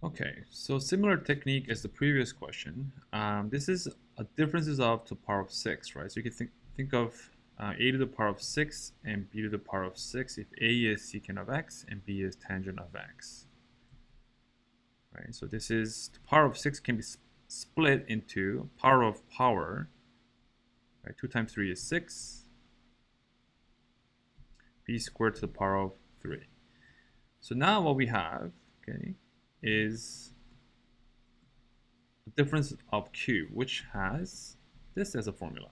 Okay, so similar technique as the previous question. This is a differences of to the power of 6, right? So you can think of a to the power of 6 and b to the power of 6 if a is secant of x and b is tangent of x. Right? So this is the power of 6 can be split into power of power. Right? 2 times 3 is 6. b squared to the power of 3. So now what we have, okay, is the difference of q, which has this as a formula.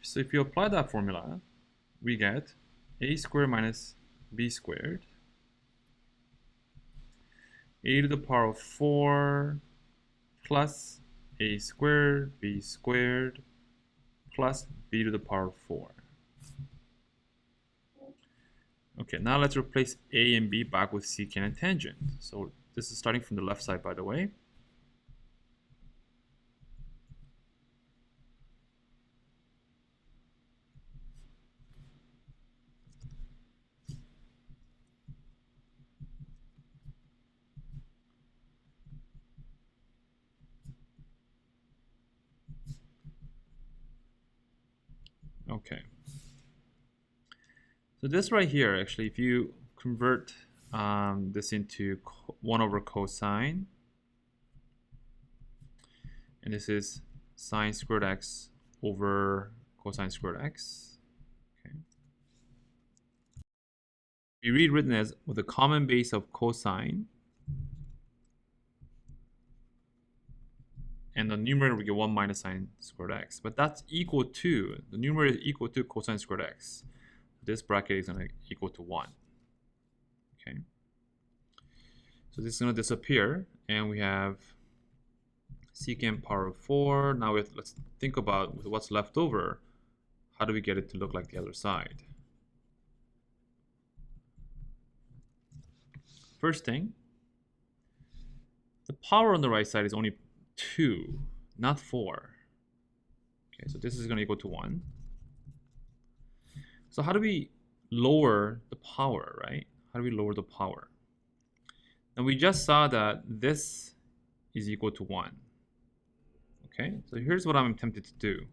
So if you apply that formula, we get a squared minus b squared, a to the power of 4 plus a squared, b squared, plus b to the power of 4. Okay, now let's replace a and b back with secant and tangent. So this is starting from the left side, by the way. Okay. So this right here, actually, if you convert this into 1 over cosine, and this is sine squared x over cosine squared x. Okay. We rewritten as with a common base of cosine, and the numerator we get 1 minus sine squared x. But that's equal to, the numerator is equal to cosine squared x. This bracket is going to equal to 1. Okay. So this is going to disappear, and we have secant power of 4. Now let's think about what's left over. How do we get it to look like the other side? First thing, the power on the right side is only 2, not 4. Okay, so this is going to equal to 1. So how do we lower the power, right? How do we lower the power? And we just saw that this is equal to 1. Okay, so here's what I'm tempted to do.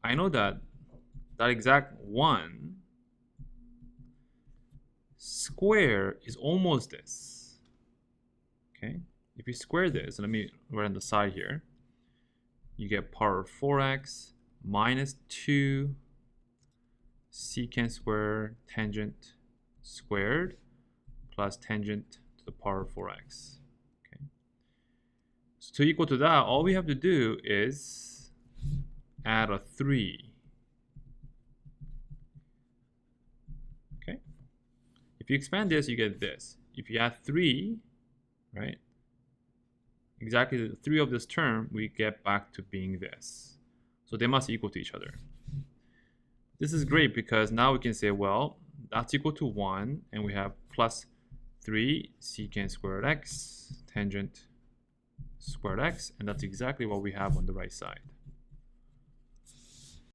I know that exact 1 square is almost this. Okay, if you square this, let me write on the side here, you get power of 4x minus 2 secant squared tangent squared plus tangent to the power of 4x. Okay. So to equal to that, all we have to do is add a 3. Okay. If you expand this, you get this. If you add 3, right, exactly the 3 of this term, we get back to being this. So they must equal to each other. This is great because now we can say, well, that's equal to 1, and we have plus 3 secant squared x tangent squared x, and that's exactly what we have on the right side.